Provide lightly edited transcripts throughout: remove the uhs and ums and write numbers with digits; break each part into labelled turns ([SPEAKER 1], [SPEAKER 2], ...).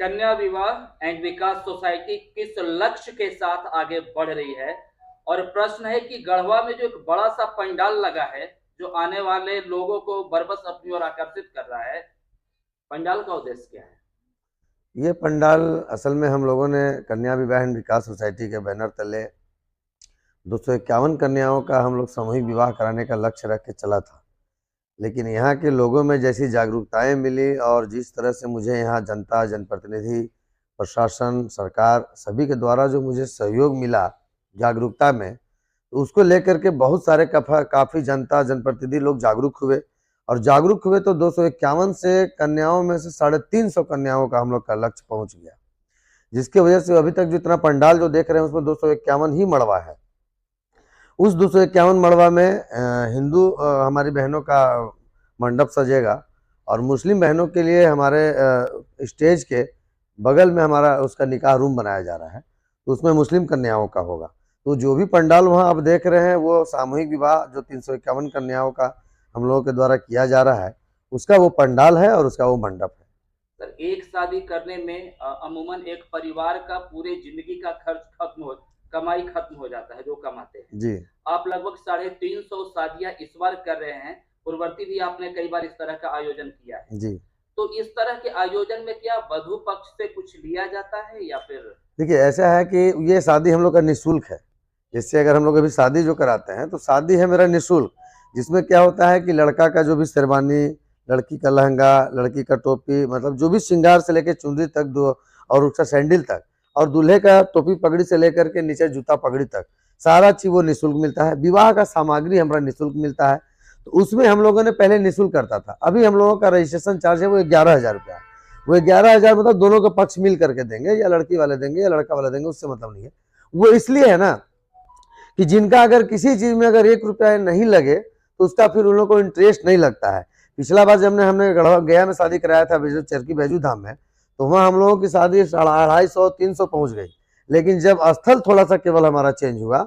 [SPEAKER 1] कन्या विवाह and Vikas society किस लक्ष्य के साथ आगे बढ़ रही है। और प्रश्न है कि गढ़वा में जो एक बड़ा सा पंडाल लगा है, जो आने वाले लोगों को बरबस अपनी ओर आकर्षित कर रहा है, पंडाल का उद्देश्य क्या है?
[SPEAKER 2] ये पंडाल असल में हम लोगों ने कन्या विवाह एंड विकास सोसाइटी के बैनर तले 251 कन्याओं का हम लोग सामूहिक विवाह कराने का लक्ष्य रख के चला था। लेकिन यहाँ के लोगों में जैसी जागरूकताएं मिली और जिस तरह से मुझे यहाँ जनता, जनप्रतिनिधि, प्रशासन, सरकार सभी के द्वारा जो मुझे सहयोग मिला जागरूकता में, तो उसको लेकर के बहुत सारे काफ़ी जनता, जनप्रतिनिधि लोग जागरूक हुए। और जागरूक हुए तो 251 से कन्याओं में से 350 कन्याओं का हम लोग का लक्ष्य पहुँच गया, जिसकी वजह से अभी तक जितना पंडाल जो देख रहे हैं उसमें 251 ही मड़वा है। उस 251 मड़वा में हिंदू हमारी बहनों का मंडप सजेगा और मुस्लिम बहनों के लिए हमारे स्टेज के बगल में हमारा उसका निकाह रूम बनाया जा रहा है, तो उसमें मुस्लिम कन्याओं का होगा। तो जो भी पंडाल वहाँ आप देख रहे हैं वो सामूहिक विवाह जो 351 कन्याओं का हम लोगों के द्वारा किया जा रहा है, उसका वो पंडाल है और उसका वो मंडप है।
[SPEAKER 1] सर, एक शादी करने में अमूमन एक परिवार का पूरे जिंदगी का खर्च कमाई खत्म हो जाता है, जो कमाते हैं
[SPEAKER 2] जी।
[SPEAKER 1] आप लगभग 350 शादियां इस बार कर रहे हैं। पूर्ववर्ती भी आपने कई बार इस तरह का आयोजन किया है।
[SPEAKER 2] जी।
[SPEAKER 1] तो इस तरह के आयोजन में क्या वधु पक्ष से कुछ लिया जाता है या फिर?
[SPEAKER 2] देखिए, ऐसा है कि ये शादी हम लोग का निःशुल्क है। जैसे अगर हम लोग अभी शादी जो कराते हैं तो शादी है मेरा निःशुल्क, जिसमें क्या होता है कि लड़का का जो भी शेरवानी, लड़की का लहंगा, लड़की का टोपी, मतलब जो भी श्रृंगार से लेकर चुनरी तक दो और उसका सैंडल तक, और दूल्हे का टोपी पगड़ी से लेकर के नीचे जूता पगड़ी तक सारा चीज वो निःशुल्क मिलता है। विवाह का सामग्री हमारा निःशुल्क मिलता है। तो उसमें हम लोगों ने पहले निःशुल्क करता था, अभी हम लोगों का रजिस्ट्रेशन चार्ज है वो 11,000 रुपया है। वो 11,000 मतलब दोनों के पक्ष मिल करके देंगे, या लड़की वाले देंगे या लड़का वाले देंगे, उससे मतलब नहीं है। वो इसलिए है ना कि जिनका अगर किसी चीज में अगर 1 रुपया नहीं लगे तो उसका फिर उन लोगों को इंटरेस्ट नहीं लगता है। पिछला बार जब हमने गया में शादी कराया था चरकी बैजू धाम में, तो वहाँ हम लोगों की शादी 250-300 पहुंच गई। लेकिन जब स्थल थोड़ा सा केवल हमारा चेंज हुआ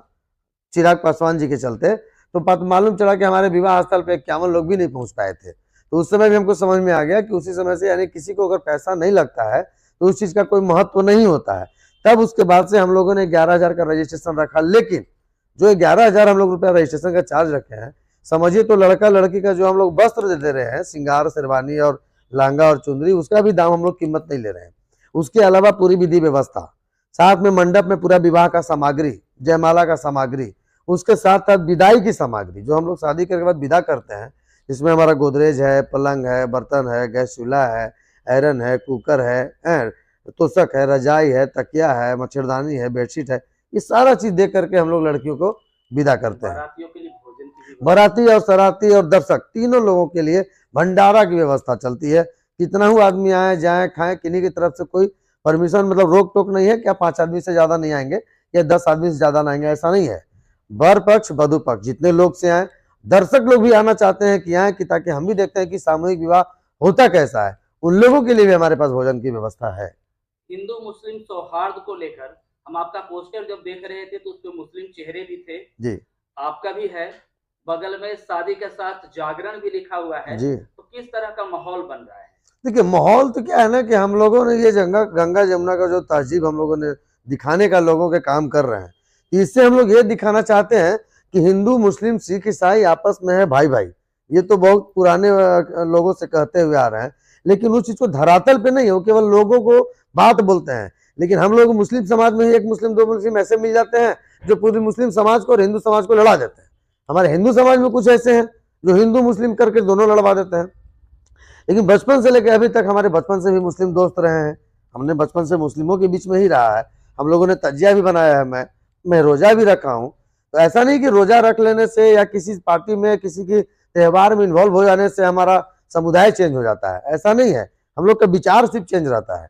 [SPEAKER 2] चिराग पासवान जी के चलते, तो मालूम चला कि हमारे विवाह स्थल पे 51 लोग भी नहीं पहुंच पाए थे। तो उस समय भी हमको समझ में आ गया कि उसी समय से यानी किसी को अगर पैसा नहीं लगता है तो उस चीज का कोई महत्व नहीं होता है। तब उसके बाद से हम लोगों ने 11,000 का रजिस्ट्रेशन रखा। लेकिन जो 11,000 हम लोग रुपया रजिस्ट्रेशन का चार्ज रखे हैं, समझिए तो लड़का लड़की का जो हम लोग वस्त्र दे रहे हैं, श्रृंगार, शेरवानी और लहंगा और चुंदरी, उसका भी दाम हम लोग कीमत नहीं ले रहे हैं। उसके अलावा पूरी विधि व्यवस्था, साथ में मंडप में पूरा विवाह का सामग्री, जयमाला का सामग्री, उसके साथ साथ विदाई की सामग्री जो हम लोग शादी करने के बाद विदा करते हैं, जिसमें हमारा गोदरेज है, पलंग है, बर्तन है, गैस चूल्हा है, आयरन है, कुकर है, तोशक है, रजाई है, तकिया है, मच्छरदानी है, बेडशीट है, ये सारा चीज दे करके हम लोग लड़कियों को विदा करते हैं।
[SPEAKER 1] बारातियों के लिए भोजन की
[SPEAKER 2] बाराती और सराती और दर्शक तीनों लोगों के लिए भंडारा की व्यवस्था चलती है। कितना ही आदमी आए जाए खाएं, किन्हीं की तरफ से कोई परमिशन मतलब रोक टोक नहीं है क्या 5 आदमी से ज्यादा नहीं आएंगे या 10 आदमी से ज्यादा नहीं आएंगे, ऐसा नहीं है। वर पक्ष वधु पक्ष जितने लोग से आए, दर्शक लोग भी आना चाहते हैं कि आए कि ताकि हम भी देखते हैं कि सामूहिक विवाह होता कैसा है। उन लोगों के लिए भी हमारे पास भोजन की व्यवस्था है।
[SPEAKER 1] हिंदू मुस्लिम सौहार्द को लेकर हम आपका पोस्टर जब देख रहे थे तो उसपे मुस्लिम चेहरे भी थे
[SPEAKER 2] जी।
[SPEAKER 1] आपका भी है, बगल में शादी के साथ जागरण भी लिखा हुआ है
[SPEAKER 2] जी।
[SPEAKER 1] तो किस तरह का माहौल बन रहा है?
[SPEAKER 2] देखिए, माहौल तो क्या है ना कि हम लोगों ने ये गंगा जमुना का जो तहजीब हम लोगों ने दिखाने का लोगों के काम कर रहे हैं, इससे हम लोग ये दिखाना चाहते हैं कि हिंदू, मुस्लिम, सिख, ईसाई आपस में है भाई भाई। ये तो बहुत पुराने लोगों से कहते हुए आ रहे हैं, लेकिन उस चीज को धरातल पे नहीं हो, केवल लोगों को बात बोलते हैं। लेकिन हम लोग मुस्लिम समाज में ही एक मुस्लिम, 2 मुस्लिम ऐसे मिल जाते हैं जो पूरी मुस्लिम समाज को और हिंदू समाज को लड़ा देते हैं। हमारे हिंदू समाज में कुछ ऐसे हैं जो हिंदू मुस्लिम करके दोनों लड़वा देते हैं। लेकिन बचपन से लेकर अभी तक हमारे बचपन से भी मुस्लिम दोस्त रहे हैं, हमने बचपन से मुस्लिमों के बीच में ही रहा है। हम लोगों ने तजिया भी बनाया है, मैं रोजा भी रखा हूँ। तो ऐसा नहीं कि रोजा रख लेने से या किसी पार्टी में किसी के त्यौहार में इन्वॉल्व हो जाने से हमारा समुदाय चेंज हो जाता है, ऐसा नहीं है। हम लोग का विचार सिर्फ चेंज रहता है।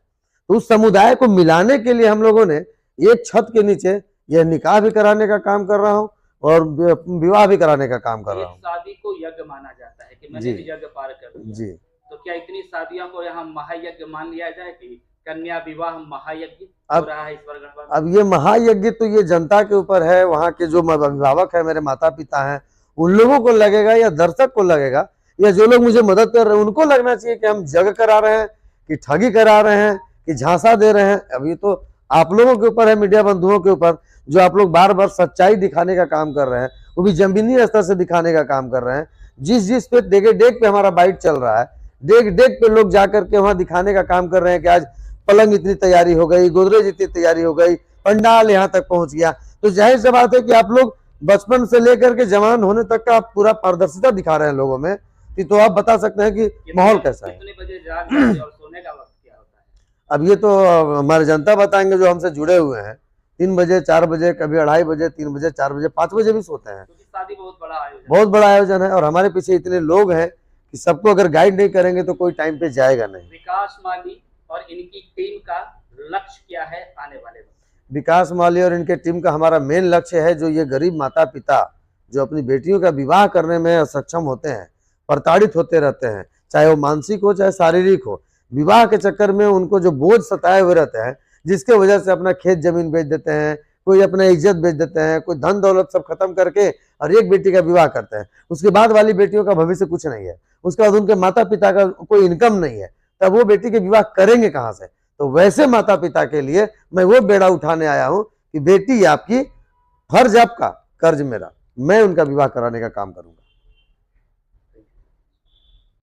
[SPEAKER 2] तो उस समुदाय को मिलाने के लिए हम लोगों ने एक छत के नीचे यह निकाह भी कराने का काम कर रहा हूँ और विवाह भी कराने का काम कर रहा हूँ।
[SPEAKER 1] शादी को यज्ञ माना जाता है कि मैंने भी यज्ञ पार कर दिया।
[SPEAKER 2] जी।
[SPEAKER 1] तो क्या इतनी शादियों को यहाँ महायज्ञ मान लिया जाए कि कन्या विवाह महायज्ञ हो रहा है इस बार?
[SPEAKER 2] अब ये महायज्ञ तो ये जनता के ऊपर है, वहाँ के जो अभिभावक है, मेरे माता पिता हैं, उन लोगों को लगेगा या दर्शक को लगेगा या जो लोग मुझे मदद कर रहे हैं उनको लगना चाहिए कि हम जग करा रहे हैं कि ठगी करा रहे हैं कि झांसा दे रहे हैं। अब ये तो आप लोगों के ऊपर है, मीडिया बंधुओं के ऊपर, जो आप लोग बार बार सच्चाई दिखाने का काम कर रहे हैं, वो भी जमीनी स्तर से दिखाने का काम कर रहे हैं। जिस जिस पे डेगे डेग पे हमारा बाइट चल रहा है, डेग डेग पे लोग जाकर के वहां दिखाने का काम कर रहे हैं कि आज पलंग इतनी तैयारी हो गई, गोदरेज इतनी तैयारी हो गई, पंडाल यहाँ तक पहुंच गया। तो जाहिर सी बात है कि आप लोग बचपन से लेकर के जवान होने तक का पूरा पारदर्शिता दिखा रहे हैं लोगों में। तो आप बता सकते हैं कि माहौल कैसा है।
[SPEAKER 1] कितने बजे जाग जाते और सोने का वक्त क्या होता है?
[SPEAKER 2] अब ये तो हमारे जनता बताएंगे जो हमसे जुड़े हुए हैं। 3 बजे 4 बजे, कभी 2:30 बजे, 3 बजे, 4 बजे, 5 बजे भी सोते हैं।
[SPEAKER 1] क्योंकि शादी बहुत बड़ा आयोजन
[SPEAKER 2] बहुत बड़ा आयोजन है और हमारे पीछे इतने लोग हैं कि सबको अगर गाइड नहीं करेंगे तो कोई टाइम पे जाएगा नहीं।
[SPEAKER 1] विकास माली और इनकी टीम का लक्ष्य क्या है आने वाले वक्त?
[SPEAKER 2] विकास माली और इनके टीम का हमारा मेन लक्ष्य है, जो ये गरीब माता पिता जो अपनी बेटियों का विवाह करने में असक्षम होते हैं, प्रताड़ित होते रहते हैं, चाहे वो मानसिक हो चाहे शारीरिक हो, विवाह के चक्कर में उनको जो बोझ सताए हुए रहते हैं, जिसके वजह से अपना खेत जमीन बेच देते हैं, कोई अपना इज्जत बेच देते हैं, कोई धन दौलत सब खत्म करके और एक बेटी का विवाह करते हैं। उसके बाद वाली बेटियों का भविष्य कुछ नहीं है, उसके बाद उनके माता पिता का कोई इनकम नहीं है, तब वो बेटी के विवाह करेंगे कहाँ से? तो वैसे माता पिता के लिए मैं वो बेड़ा उठाने आया हूँ कि बेटी आपकी, फर्ज आपका, कर्ज मेरा, मैं उनका विवाह कराने का काम करूंगा।